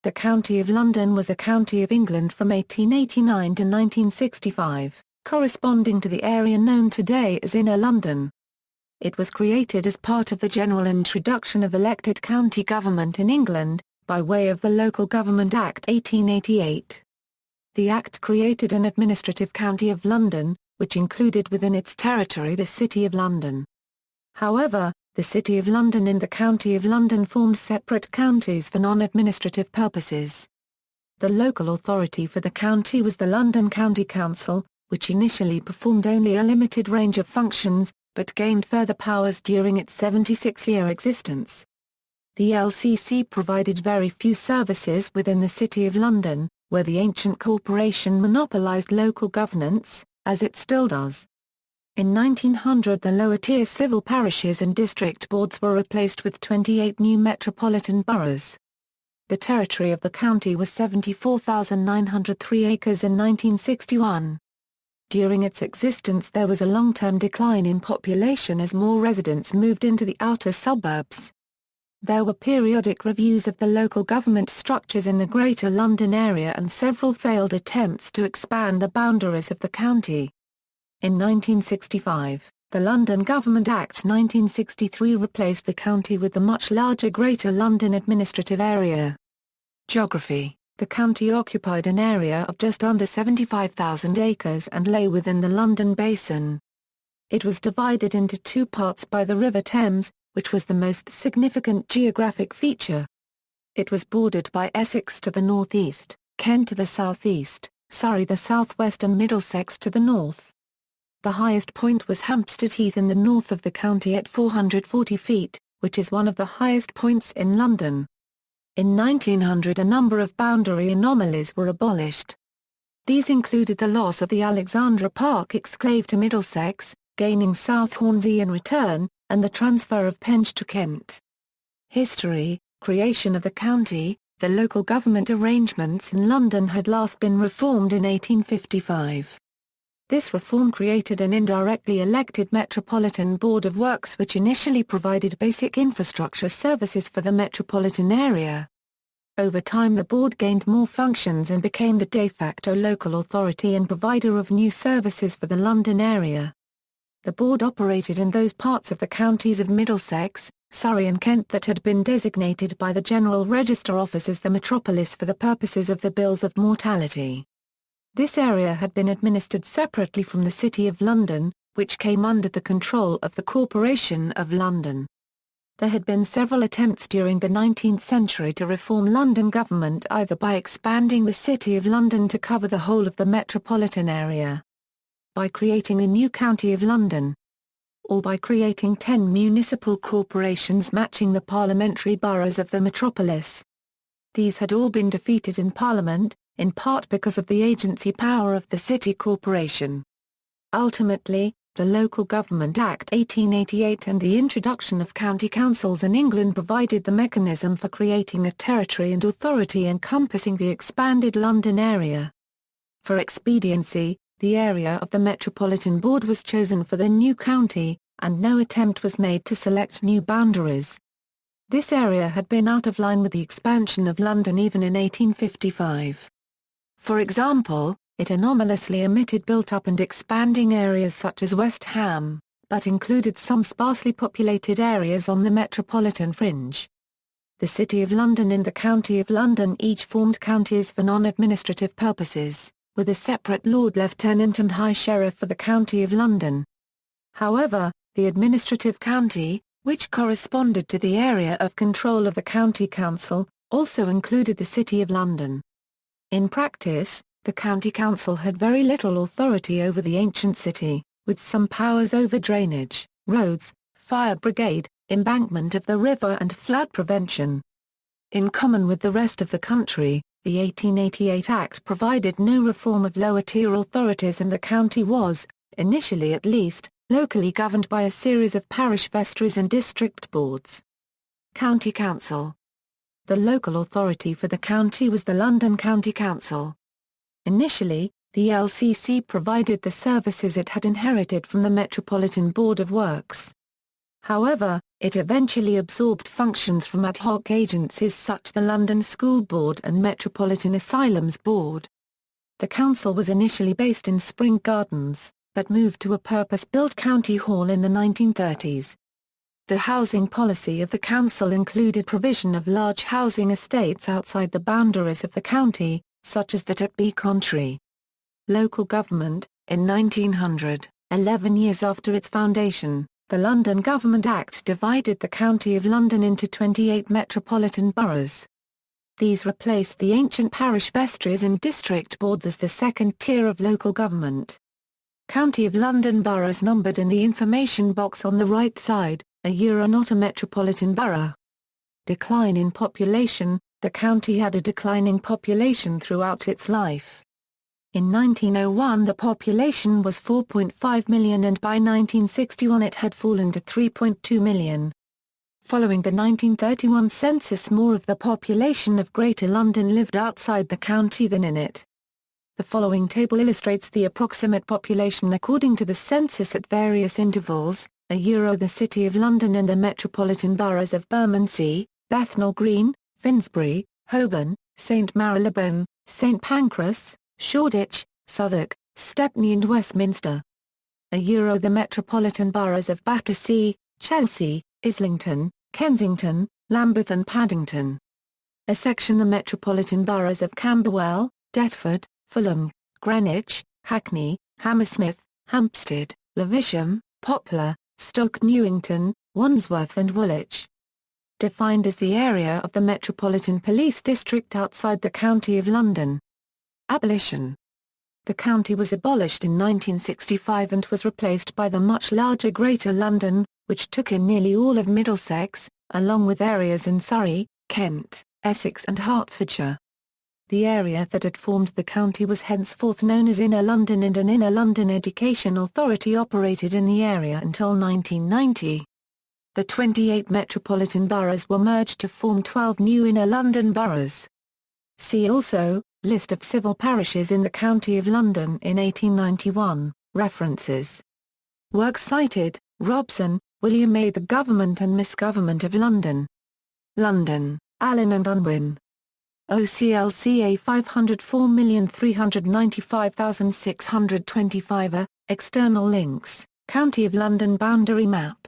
The County of London was a county of England from 1889 to 1965, corresponding to the area known today as Inner London. It was created as part of the general introduction of elected county government in England, by way of the Local Government Act 1888. The Act created an administrative county of London, which included within its territory the City of London. However, the City of London and the County of London formed separate counties for non-administrative purposes. The local authority for the county was the London County Council, which initially performed only a limited range of functions, but gained further powers during its 76-year existence. The LCC provided very few services within the City of London, where the ancient corporation monopolised local governance, as it still does. In 1900 the lower-tier civil parishes and district boards were replaced with 28 new metropolitan boroughs. The territory of the county was 74,903 acres in 1961. During its existence there was a long-term decline in population as more residents moved into the outer suburbs. There were periodic reviews of the local government structures in the Greater London area and several failed attempts to expand the boundaries of the county. In 1965, the London Government Act 1963 replaced the county with the much larger Greater London Administrative Area. Geography: the county occupied an area of just under 75,000 acres and lay within the London Basin. It was divided into two parts by the River Thames, which was the most significant geographic feature. It was bordered by Essex to the northeast, Kent to the southeast, Surrey the southwest and Middlesex to the north. The highest point was Hampstead Heath in the north of the county at 440 feet, which is one of the highest points in London. In 1900 a number of boundary anomalies were abolished. These included the loss of the Alexandra Park exclave to Middlesex, gaining South Hornsey in return, and the transfer of Penge to Kent. History: creation of the county. The local government arrangements in London had last been reformed in 1855. This reform created an indirectly elected Metropolitan Board of Works which initially provided basic infrastructure services for the metropolitan area. Over time the board gained more functions and became the de facto local authority and provider of new services for the London area. The board operated in those parts of the counties of Middlesex, Surrey and Kent that had been designated by the General Register Office as the metropolis for the purposes of the Bills of Mortality. This area had been administered separately from the City of London, which came under the control of the Corporation of London. There had been several attempts during the 19th century to reform London government either by expanding the City of London to cover the whole of the metropolitan area, by creating a new County of London, or by creating 10 municipal corporations matching the parliamentary boroughs of the metropolis. These had all been defeated in Parliament, in part because of the agency power of the city corporation. Ultimately, the Local Government Act 1888 and the introduction of county councils in England provided the mechanism for creating a territory and authority encompassing the expanded London area. For expediency, the area of the Metropolitan Board was chosen for the new county, and no attempt was made to select new boundaries. This area had been out of line with the expansion of London even in 1855. For example, it anomalously omitted built-up and expanding areas such as West Ham, but included some sparsely populated areas on the metropolitan fringe. The City of London and the County of London each formed counties for non-administrative purposes, with a separate Lord Lieutenant and High Sheriff for the County of London. However, the administrative county, which corresponded to the area of control of the County Council, also included the City of London. In practice, the County Council had very little authority over the ancient city, with some powers over drainage, roads, fire brigade, embankment of the river and flood prevention. In common with the rest of the country, the 1888 Act provided no reform of lower-tier authorities and the county was, initially at least, locally governed by a series of parish vestries and district boards. County Council. The local authority for the county was the London County Council. Initially, the LCC provided the services it had inherited from the Metropolitan Board of Works. However, it eventually absorbed functions from ad hoc agencies such as the London School Board and Metropolitan Asylums Board. The council was initially based in Spring Gardens, but moved to a purpose-built county hall in the 1930s. The housing policy of the council included provision of large housing estates outside the boundaries of the county, such as that at Becontree. Local government. In 1900, 11 years after its foundation, the London Government Act divided the County of London into 28 metropolitan boroughs. These replaced the ancient parish vestries and district boards as the second tier of local government. County of London boroughs numbered in the information box on the right side, not a metropolitan borough. Decline in population. The county had a declining population throughout its life. In 1901 the population was 4.5 million and by 1961 it had fallen to 3.2 million. Following the 1931 census, more of the population of Greater London lived outside the county than in it. The following table illustrates the approximate population according to the census at various intervals, the City of London and the metropolitan boroughs of Bermondsey, Bethnal Green, Finsbury, Holborn, St Marylebone, St Pancras, Shoreditch, Southwark, Stepney and Westminster. The metropolitan boroughs of Battersea, Chelsea, Islington, Kensington, Lambeth and Paddington. The metropolitan boroughs of Camberwell, Deptford, Fulham, Greenwich, Hackney, Hammersmith, Hampstead, Lewisham, Poplar, Stoke Newington, Wandsworth and Woolwich. Defined as the area of the Metropolitan Police District outside the County of London. Abolition. The county was abolished in 1965 and was replaced by the much larger Greater London, which took in nearly all of Middlesex, along with areas in Surrey, Kent, Essex and Hertfordshire. The area that had formed the county was henceforth known as Inner London, and an Inner London Education Authority operated in the area until 1990. The 28 metropolitan boroughs were merged to form 12 new Inner London boroughs. See also, List of civil parishes in the County of London in 1891, references. Works cited, Robson, William A. The Government and Misgovernment of London. London, Allen and Unwin. OCLCA 504,395,625. External links, County of London boundary map.